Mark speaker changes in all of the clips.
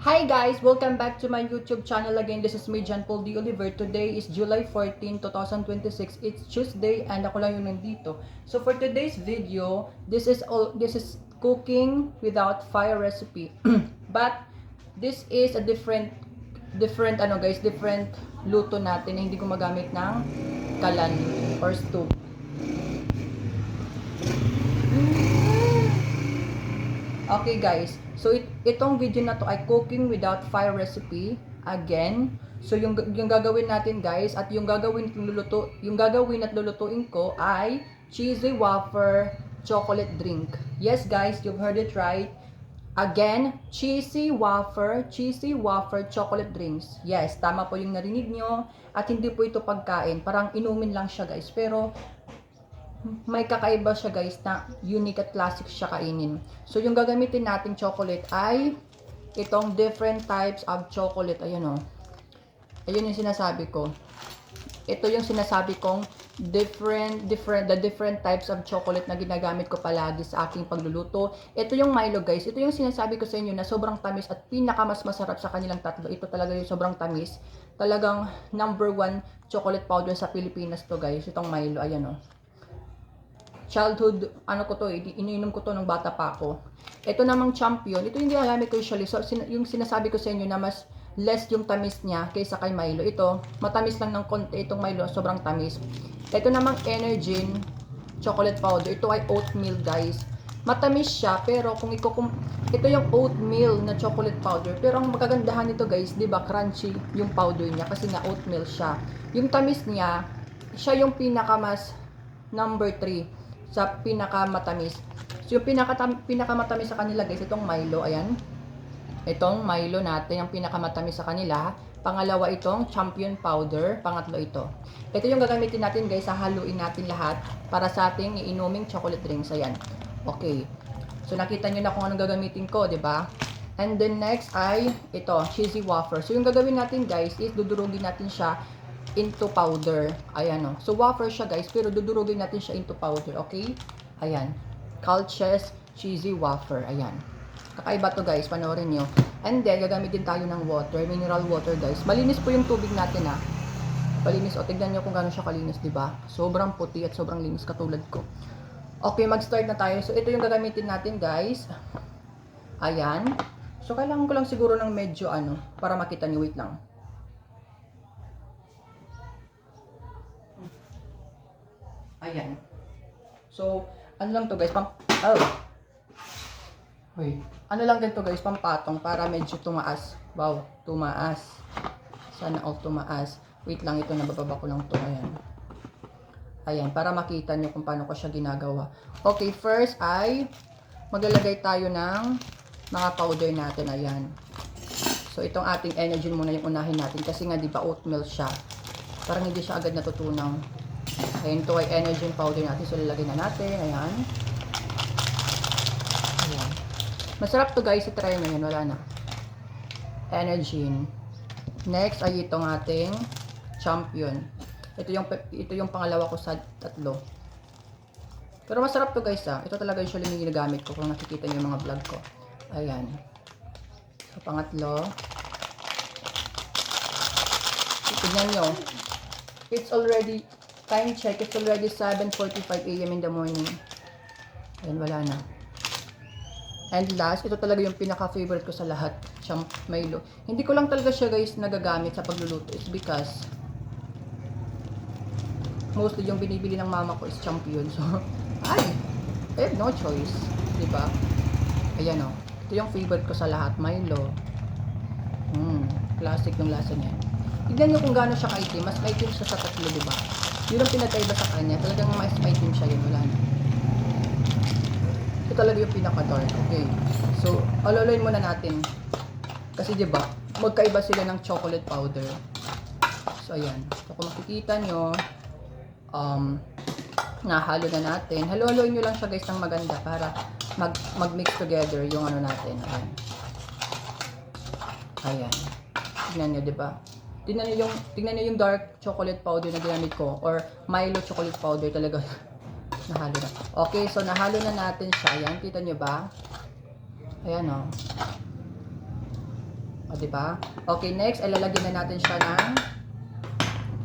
Speaker 1: Hi guys! Welcome back to my YouTube channel again. This is me, John Paul D. Oliver. Today is July 14, 2026. It's Tuesday and ako lang yung nandito. So for today's video, this is cooking without fire recipe. But this is a different different luto natin na hindi gumagamit ng kalan or stove. Okay guys, so itong video na to ay cooking without fire recipe again. So yung gagawin natin guys at yung gagawin at lulutuin ko ay cheesy wafer chocolate drink. Yes guys, you've heard it right. Again, cheesy wafer chocolate drinks. Yes, tama po yung narinig nyo at hindi po ito pagkain. Parang inumin lang siya guys. Pero may kakaiba siya guys na unique at classic siya kainin. So yung gagamitin nating chocolate ay itong different types of chocolate. Ayan o. Ayun yung sinasabi ko. Ito yung sinasabi kong the different types of chocolate na ginagamit ko palagi sa aking pagluluto. Ito yung Milo guys. Ito yung sinasabi ko sa inyo na sobrang tamis at pinakamas masarap sa kanilang tatlo. Ito talaga yung sobrang tamis. Talagang number 1 chocolate powder sa Pilipinas to guys. Itong Milo. Ayan o. Childhood, iniinom ko to nung bata pa ako. Ito namang Champion, ito yung ginagamit ko usually. So, yung sinasabi ko sa inyo na mas less yung tamis niya kaysa kay Milo. Ito, matamis lang ng konti itong Milo, sobrang tamis. Ito namang Energin chocolate powder. Ito ay oatmeal guys. Matamis siya, pero kung ito yung oatmeal na chocolate powder. Pero ang makagandahan nito guys, 'di ba, crunchy yung powder niya kasi nga oatmeal siya. Yung tamis niya, siya yung pinakamas number 3 sa pinakamatamis. So yung pinakamatamis sa kanila guys, itong Milo, ayan. Itong Milo natin, yung pinakamatamis sa kanila. Pangalawa itong Champion powder, pangatlo ito. Ito yung gagamitin natin guys, hahaluin natin lahat para sa ating iinuming chocolate drinks, ayan. Okay. So nakita niyo na kung anong gagamitin ko, 'di ba? And then next ay ito, cheesy wafer. So yung gagawin natin guys is dudurugin natin siya into powder. Ayan o. So, wafer siya guys, pero dudurugin natin siya into powder. Okay? Ayan. Calches cheesy wafer. Ayan. Kakaiba to guys. Panoorin nyo. And then, gagamit din tayo ng water. Mineral water guys. Malinis po yung tubig natin ha. Malinis. O, tignan nyo kung gano'n siya kalinis, diba? Sobrang puti at sobrang linis katulad ko. Okay, mag-start na tayo. So, ito yung gagamitin natin guys. Ayan. So, kailangan ko lang siguro ng medyo para makita nyo. Wait lang. Ayan. So, ano lang to guys, wait. Ano lang din to guys, pampatong para medyo tumaas. Wow, tumaas. Sana all tumaas. Wait lang, ito nabababa ko lang to. Ayan. Ayan, para makita nyo kung paano ko siya ginagawa. Okay, first ay maglalagay tayo ng mga powder natin. Ayan. So, itong ating energy muna yung unahin natin kasi nga di ba oatmeal siya. Parang hindi siya agad natutunaw. Ayan, ito ay energy powder natin. So, lalagay na natin. Ayan. Ayan. Masarap to guys. I-try mo yun. Wala na. Energy. Next ay itong ating Champion. Ito yung pangalawa ko sa tatlo. Pero masarap to guys ha. Ito talaga usually yung ginagamit ko kung nakikita niyo yung mga vlog ko. Ayan. So, pangatlo. Tignan nyo. It's already time check, it's already 7:45 AM in the morning. Ayan, wala na. And last, ito talaga yung pinaka-favorite ko sa lahat, Milo. Hindi ko lang talaga siya guys nagagamit sa pagluluto. It's because mostly yung binibili ng mama ko is Champion. So, I have no choice. Diba? Ayan o. Ito yung favorite ko sa lahat, Milo. Classic yung lasa niya. Tignan nyo kung gaano siya kaitim. Mas maitim siya sa tatlo, diba? Yun ang pinagkaiba sa kanya. Talagang mas maitim siya yun. Wala na. Ito talaga yung pinaka-dark. Okay. So, aloloyin muna natin. Kasi diba, magkaiba sila ng chocolate powder. So, ayan. So, kung makikita nyo, nahalo na natin. Halo-haloyin nyo lang siya guys ng maganda para mag-mix together yung natin. Ayan. Ayan. Tignan nyo, diba? Tignan nyo yung dark chocolate powder na ginamit ko or Milo chocolate powder talaga. Nahalo na. Okay, so nahalo na natin siya. Ayan, kita nyo ba? Ayan o. O, diba? Okay, next, ay lalagyan na natin siya ng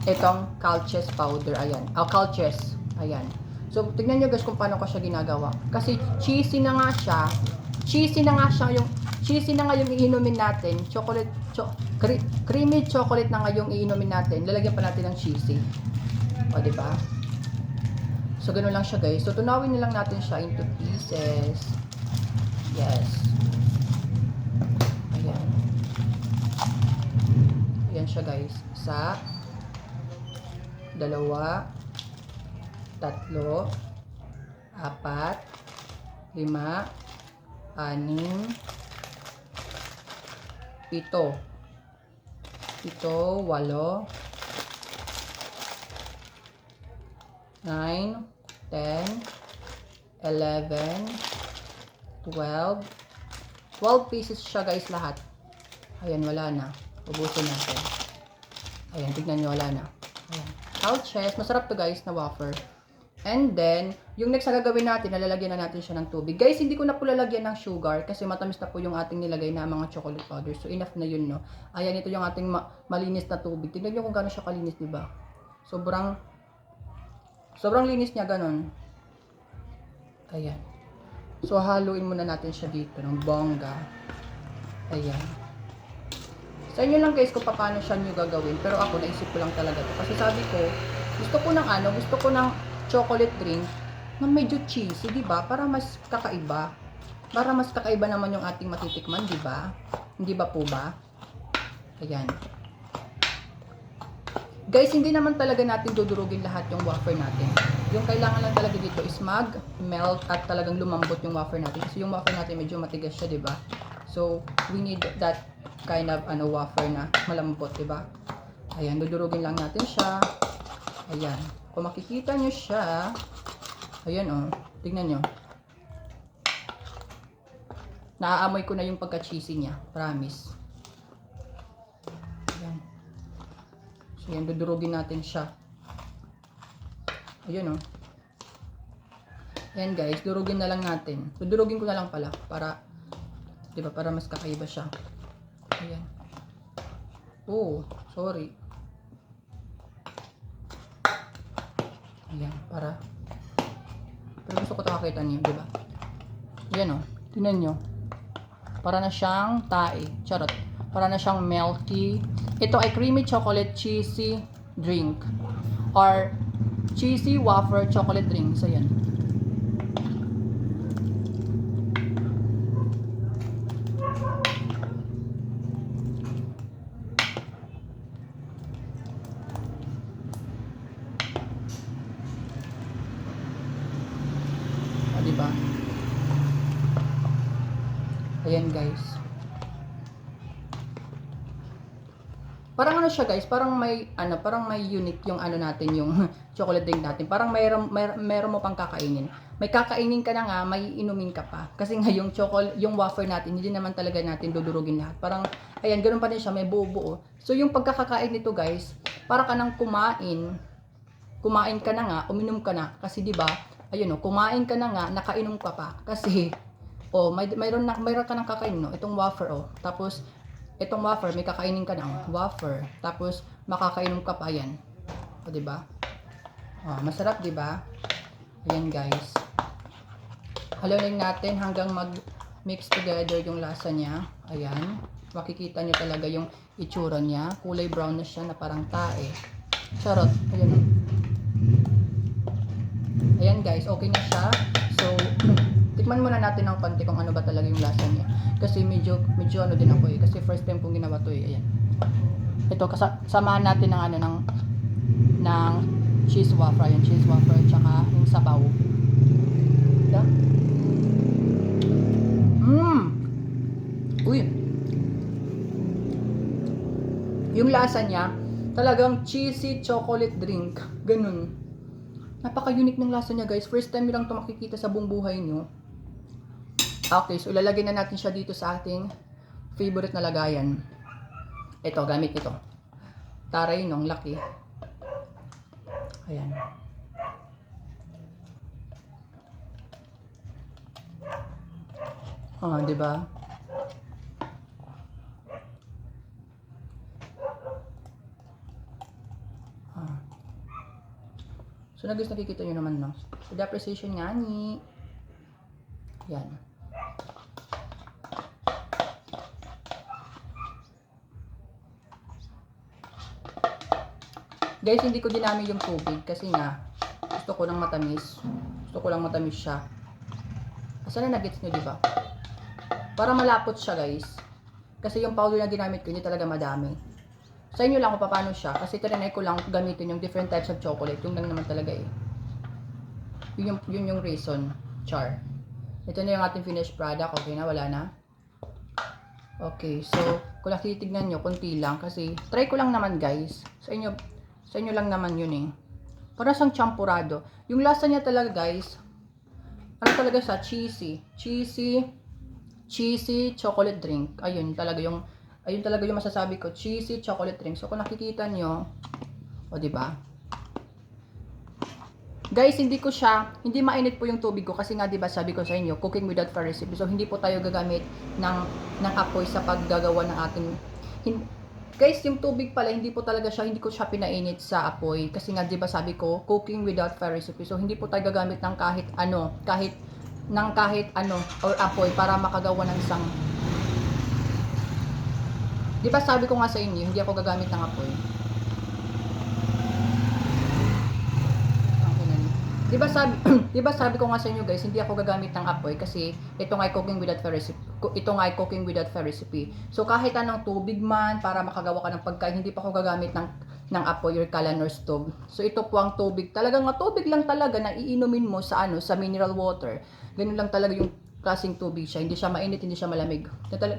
Speaker 1: itong Calces powder. Ayan. Calces. Ayan. So, tignan nyo guys kung paano ko siya ginagawa. Kasi cheesy na nga siya. Cheesy na nga yung iinumin natin. Creamy chocolate na nga yung iinumin natin. Lalagyan pa natin ng cheesy. O, diba? So, ganun lang siya guys. So, tunawin na lang natin siya into pieces. Yes. Ayan. Ayan siya guys. Isa. Dalawa. Tatlo. Apat. Lima. Anim. Pito. Walo. 9, 10, 11, 12. 12 pieces siya guys lahat. Ayan, wala na. Ubusin natin. Ayan, tignan nyo, wala na. Ayan. Calces. Masarap to guys na wafer. And then, yung next na gagawin natin, nalalagyan na natin siya ng tubig. Guys, hindi ko na po lalagyan ng sugar kasi matamis na po yung ating nilagay na mga chocolate powder. So, enough na yun, no? Ayan, ito yung ating malinis na tubig. Tignan nyo kung gaano siya kalinis, diba? Sobrang linis niya, ganun. Ayan. So, haluin muna natin siya dito ng bongga. Ayan. Sa inyo lang guys kung paano siya nyo gagawin. Pero ako, naisip ko lang talaga to. Kasi sabi ko, gusto ko ng chocolate drink na medyo cheesy, diba? Para mas kakaiba. Para mas kakaiba naman yung ating matitikman, diba? Hindi ba po ba? Ayan. Guys, hindi naman talaga natin dudurugin lahat yung wafer natin. Yung kailangan lang talaga dito is mag-melt at talagang lumambot yung wafer natin. Kasi yung wafer natin medyo matigas siya, diba? So, we need that kind of wafer na malambot, diba? Ayan, dudurugin lang natin siya. Ayan. Kung makikita nyo siya, ayan oh, tignan nyo. Naaamoy ko na yung pagka-cheesy niya, promise. So, yan, dudurugin natin siya. Ayan, oh. Ayan, guys, durugin na lang natin. Dudurugin ko na lang pala, para, diba, para mas kakaiba siya. Ayan. Oh, sorry. Ayan, para. Pero gusto ko ito makita niyo, diba? Ayan, oh. Tingnan nyo. Para na siyang tae. Charot. Para na siyang milky. Ito ay creamy chocolate cheesy drink or cheesy wafer chocolate drink. So, yan. Diba? Ayan, guys. Parang ano siya guys, parang may unique yung natin, yung chocolate drink natin. Parang mayroon mo pang kakainin. May kakainin ka na nga, may inumin ka pa. Kasi nga yung wafer natin, hindi naman talaga natin dudurugin lahat. Parang ayan, ganoon pa din siya, may buo-buo. So yung pagkakakain nito guys, para ka nang kumain ka na nga, uminom ka na kasi 'di ba? Ayun oh, kumain ka na nga, nakainom ka pa. Kasi mayroon ka nang kakain no, itong wafer oh. Tapos itong wafer, may kakainin ka ng wafer. Tapos, makakainom ka pa yan. O, diba? O, masarap, diba? Ayan, guys. Haluin natin hanggang mag-mix together yung lasa niya. Ayan. Makikita nyo talaga yung itsura niya. Kulay brown na siya na parang tae. Charot. Ayan. Ayan, guys. Okay na siya. So, tikman muna natin ng konti kung ano ba talaga yung lasa niya. Kasi medyo ano din ako kasi first time kong ginawa to Ayan. Ito, samahan natin ng cheese wafer. Yung cheese wafer, tsaka yung sabaw. Yeah? Uy! Yung lasa niya, talagang cheesy chocolate drink. Ganun. Napaka-unique ng lasa niya, guys. First time nyo lang ito makikita sa buong buhay nyo. Okay, so ilalagay na natin siya dito sa ating favorite na lagayan. Ito, gamit ito. Taray nung laki. Ayan. Ah, di ba? So, guys, nakikita nyo naman, no? So, the appreciation nga ni. Yan. Guys, hindi ko dinami yung tubig kasi nga gusto ko lang matamis. Gusto ko lang matamis siya. Asa na nagets nyo, di ba? Para malapot siya, guys. Kasi yung powder na ginamit ko, hindi talaga madami. Sa inyo lang kung paano siya. Kasi trinay ko lang gamitin yung different types of chocolate. Yung lang naman talaga eh. Yun yung reason. Char. Ito na yung ating finished product. Okay na, wala na. Okay, so kung nakitignan nyo, konti lang. Kasi try ko lang naman, guys. Sa inyo lang naman yun eh. Para siyang champurado. Yung lasa niya talaga, guys, ano talaga siya? Cheesy chocolate drink. Ayun talaga yung masasabi ko. Cheesy chocolate drink. So, kung nakikita nyo, o diba? Guys, hindi mainit po yung tubig ko kasi nga diba sabi ko sa inyo, cooking without fire recipe. So, hindi po tayo gagamit ng apoy sa paggagawa ng ating guys, yung tubig pala, hindi ko siya pinainit sa apoy. Kasi nga, di ba sabi ko, cooking without fire recipe. So, hindi po tayo gagamit ng kahit ano, or apoy para makagawa ng isang. Di ba sabi ko nga sa inyo, hindi ako gagamit ng apoy. Di ba sabi ko nga sa inyo, guys, hindi ako gagamit ng apoy kasi ito nga ay cooking without fire recipe. So kahit anong tubig man para makagawa ka ng pagkain, hindi pa ako gagamit ng apoy or kalan or stove. So ito po ang tubig. Talagang tubig lang talaga na iinumin mo sa mineral water. Ganun lang talaga yung klaseng tubig siya. Hindi siya mainit, hindi siya malamig.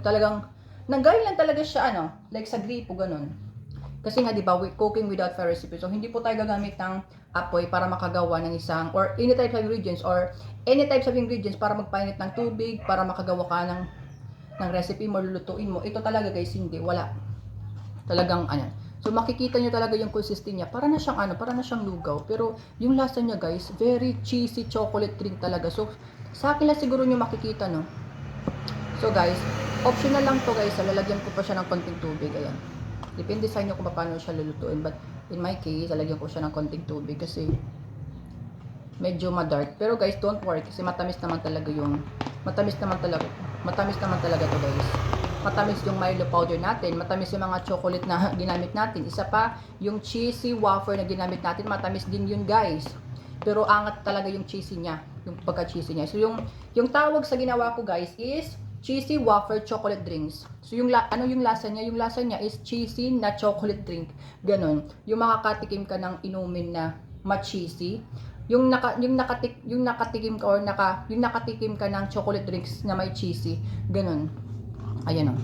Speaker 1: Talagang nanggaling lang talaga siya like sa gripo ganun. Kasi nga, di ba, cooking without fire recipe. So, hindi po tayo gagamit ng apoy para makagawa ng isang, or any type of ingredients, para magpainit ng tubig, para makagawa ka ng recipe mo, lulutuin mo. Ito talaga, guys, hindi, wala. Talagang, So, makikita nyo talaga yung consistency niya. Para na siyang lugaw. Pero, yung lasa niya, guys, very cheesy chocolate drink talaga. So, sa akin lang siguro nyo makikita, no? So, guys, optional lang to, guys. Lalagyan ko pa siya ng konting tubig. Ayan. Depende sa inyo kung paano siya lulutuin. But in my case, lalagyan ko siya ng konting tubig kasi medyo ma-dark. Pero guys, don't worry kasi matamis naman talaga to, guys. Matamis yung Milo powder natin. Matamis yung mga chocolate na ginamit natin. Isa pa, yung cheesy wafer na ginamit natin. Matamis din yun, guys. Pero angat talaga yung cheesy niya. Yung pagka-cheesy niya. So yung tawag sa ginawa ko, guys, is cheesy wafer chocolate drinks. So yung lasa niya? Yung lasa niya is cheesy na chocolate drink. Ganon. Yung makakatikim ka ng inumin na ma-cheesy. Yung nakatikim ka ng chocolate drinks na may cheesy. Ganon. Ayan o.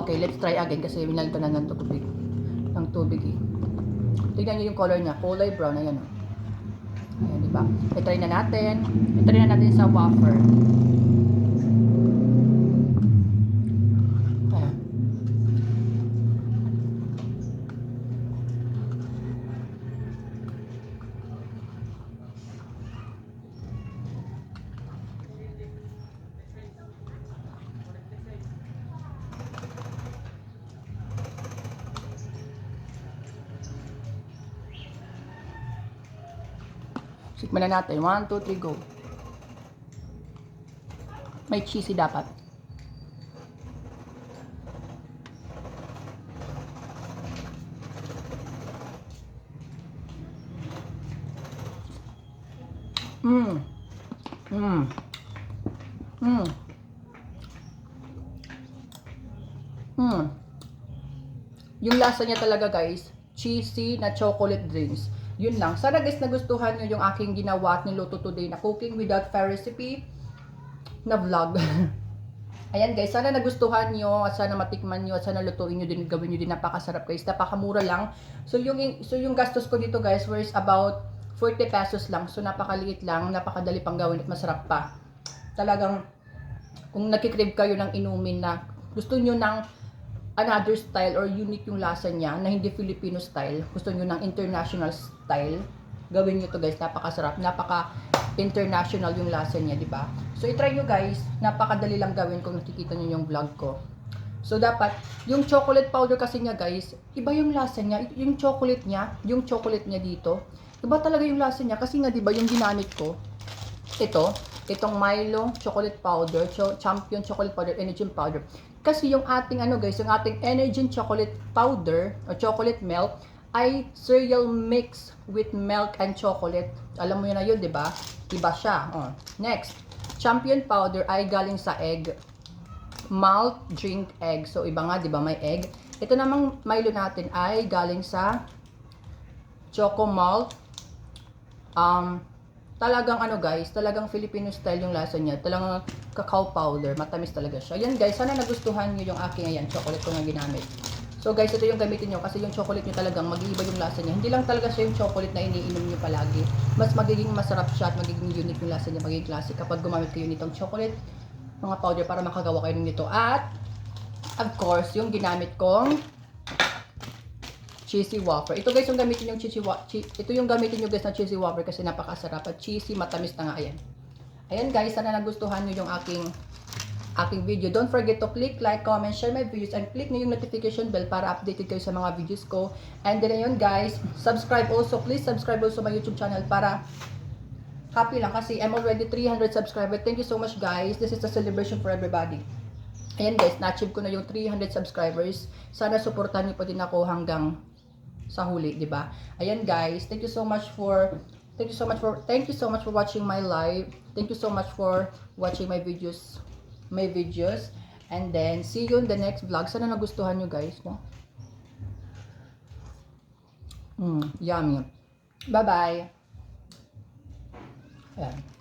Speaker 1: Okay, let's try again kasi winalto na ng tubig eh. Tignan niyo yung color niya. Kulay brown. Ayan o. Ayan, diba? I-try na natin sa wafer. Sikman na natin. 1, 2, 3, go. May cheesy dapat. Yung lasa niya talaga, guys, cheesy na chocolate drinks. Yun lang. Sana guys nagustuhan nyo yung aking ginawa at niluto today na cooking without fire recipe na vlog. Ayan guys, sana nagustuhan nyo at sana matikman nyo at sana lutuin nyo din, gawin nyo din. Napakasarap guys, napakamura lang. So yung gastos ko dito guys was about 40 pesos lang. So napakaliit lang, napakadali pang gawin at masarap pa. Talagang kung nakikrave kayo ng inumin na gusto nyo ng another style or unique yung lasa niya na hindi Filipino style, gusto nyo ng international style, gawin nyo to guys. Napakasarap, napaka-international yung lasa niya, di ba? So i-try nyo guys, napakadali lang gawin kung nakikita nyo yung vlog ko. So dapat, yung chocolate powder kasi niya guys, iba yung lasa niya, yung chocolate niya dito, Iba talaga yung lasa niya kasi nga 'di ba yung ginamit ko, itong Milo chocolate powder, Champion chocolate powder, Energen powder. Kasi yung ating ano guys, yung ating Energen chocolate powder o chocolate milk ay cereal mix with milk and chocolate. Alam mo yun na yun, 'di ba? Iba siya. Oh. Next, Champion powder ay galing sa egg. Malt drink egg. So iba nga 'di ba, may egg. Ito namang Milo natin ay galing sa Choco Malt. Talagang ano guys, talagang Filipino style yung lasa niya. Talagang cacao powder, matamis talaga siya. Yan guys, sana nagustuhan niyo yung aking ayan, chocolate ko na ginamit. So guys, ito yung gamitin niyo kasi yung chocolate niyo talagang mag-iiba yung lasa niya. Hindi lang talaga siya yung chocolate na iniinom niyo palagi. Mas magiging masarap siya at magiging unique yung lasa niya, magiging classic kapag gumamit kayo nitong chocolate mga powder para makagawa kayo nito. At of course, yung ginamit kong cheesy wafer. Ito guys yung gamitin yung ito yung gamitin nyo guys na cheesy wafer kasi napakasarap at cheesy, matamis na nga ayan. Ayan guys, sana nagustuhan nyo yung aking video. Don't forget to click like, comment, share my videos and click nyo yung notification bell para updated kayo sa mga videos ko. And then ayun guys, subscribe also. Please subscribe also my YouTube channel para happy lang kasi I'm already 300 subscribers. Thank you so much guys. This is a celebration for everybody. Ayan guys, na-achieve ko na yung 300 subscribers. Sana suportahan niyo pa din ako hanggang sa huli, 'di ba? Ayan guys, thank you so much for watching my live. Thank you so much for watching my videos. And then see you in the next vlog. Sana nagustuhan niyo guys, no? Yummy. Bye-bye. Ayan.